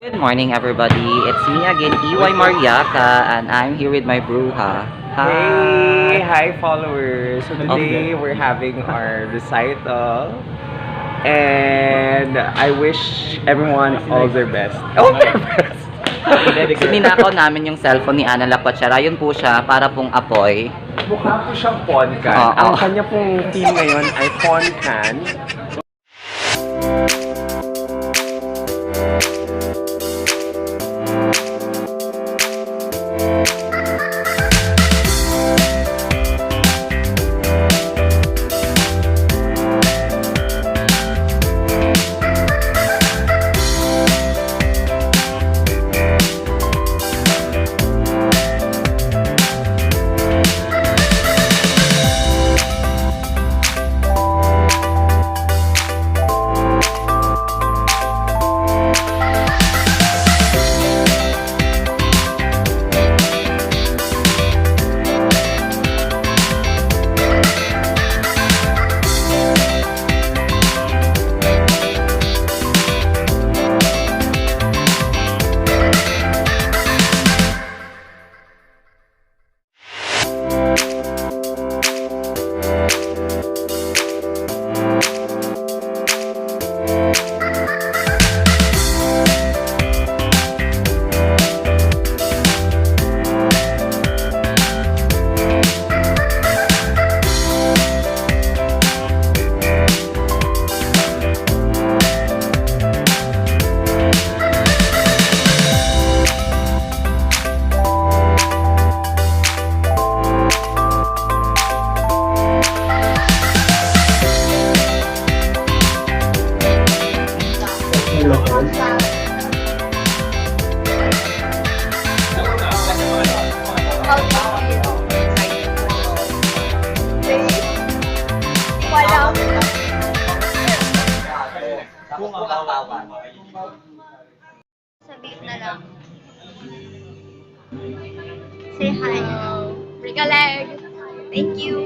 Good morning, everybody. It's me again, EY Mariaca, and I'm here with my bruja. Hey, hi followers. So today we're having our recital and I wish everyone all their best. All their best. So, ninakaw namin yung cellphone ni Ana Lacochera. Yun po siya, para pong apoy. Mukha po siyang poncan. Oo. Ang kanya pong theme ngayon ay poncan. Sabihin na lang. Say hi. Break a leg. Thank you.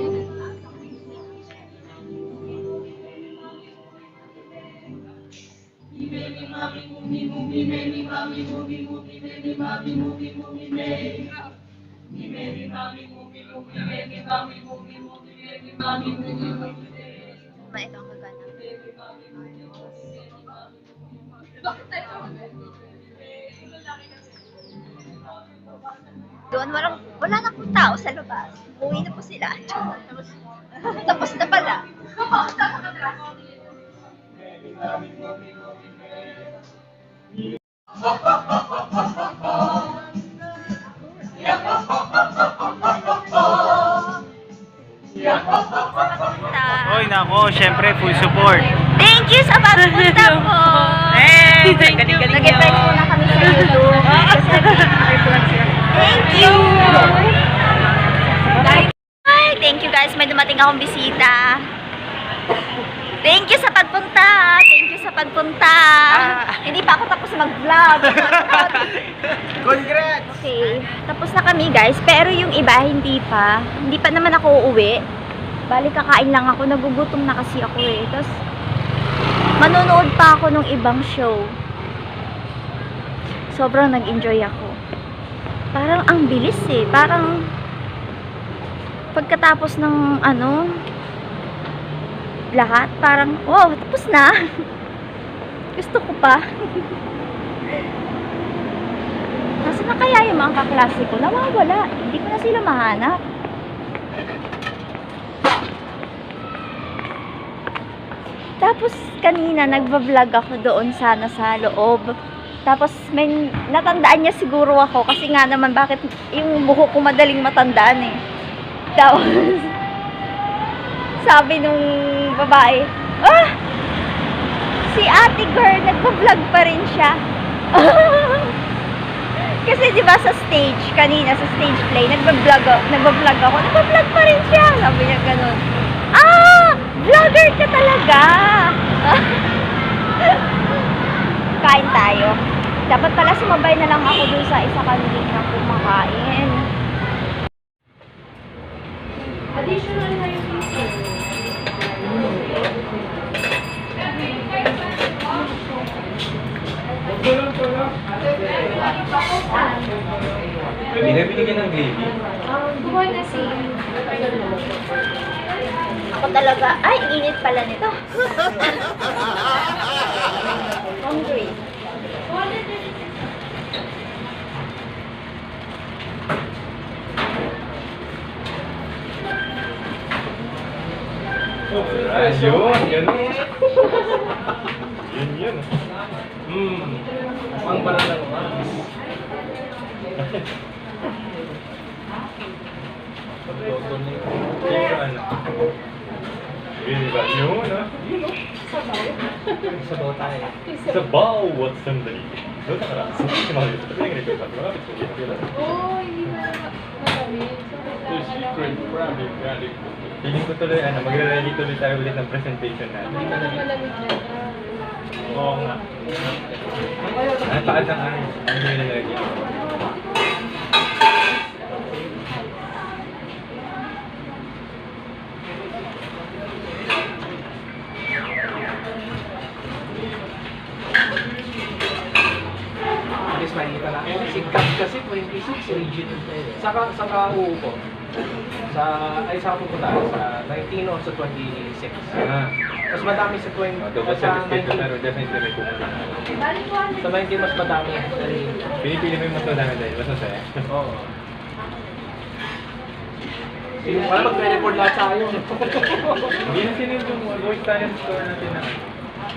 May ito ang gagana. Doon, wala na pong tao sa labas. Uwi na po sila. Tapos na pala. Hoy, nako, syempre full support. Thank you sa pagpunta po! Hey, galing-galing Nag-invite po na kami sa YouTube. Thank you! Hi! Thank you guys, may dumating akong bisita. Thank you sa pagpunta! Thank you sa pagpunta! Hindi pa ako tapos mag-vlog. Congrats! Okay, tapos na kami guys, pero yung iba hindi pa. Hindi pa naman ako uuwi. Bali kakain lang ako, nagugutom na kasi ako eh. Tapos manonood pa ako ng ibang show. Sobrang nag-enjoy ako. Parang ang bilis eh. Parang pagkatapos ng lahat, parang wow, tapos na. Gusto ko pa. Nasaan na kaya yung mga kaklase ko? Nawawala. Hindi ko na sila mahanap. Tapos kanina nagba-vlog ako doon sana sa loob. Tapos may natandaan niya siguro ako kasi nga naman bakit yung buhok ko madaling matandaan eh. Tapos sabi nung babae, si ate girl, nagpa-vlog pa rin siya. Kasi di ba sa stage, kanina sa stage play, nagpa-vlog ako, nagpa-vlog pa rin siya. Sabi niya ganun. Vlogger ka talaga! Kain tayo. Dapat pala sumabay na lang ako dun sa isa kanina kumakain. Additional na yung pizza. Hindi na binigyan ng gravy. Ako talaga, ay, init pala nito. Hungry. Yun, ganun. Yun. Ang para lang. Yun ba? Yun, ha? Sabaw tayo. Sabaw, what's somebody? Doon na karaan. Si Mario, ito pinag-record pa. Malapit sa iyo. Hindi na malamig. Secret, grabe. Feeling ko tuloy, magre-ready tuloy tayo ulit ng presentation natin. Malamig na. Oo nga. Ang taas ng ano yung nalagay? Miss Manita na. Si Cap kasi 26 rigid. Saka uupo. Sa pupunta sa 19 o sa 26. Mas madami sa 20. Double Sa check schedule 19. pero definitely may pumunta. Sa 19 mas madami. Pinipili mo yung mas madami dahil mas masaya. Oo. Wala mag-record lahat tayo. Hindi na sinil yung voice talent score natin na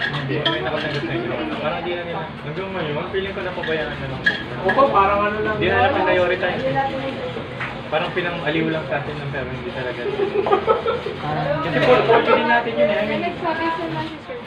hindi, may nakatanggap na yun. Parang hindi na nila. Hanggang ngayon, feeling ko napabayaan na lang. Oo, parang ano lang. Hindi na naman prioritize. Parang pinang-aliw lang sa atin ng pero hindi talaga. Kasi portfolio din natin yun eh. I mean, Nagsabi sa mga sir.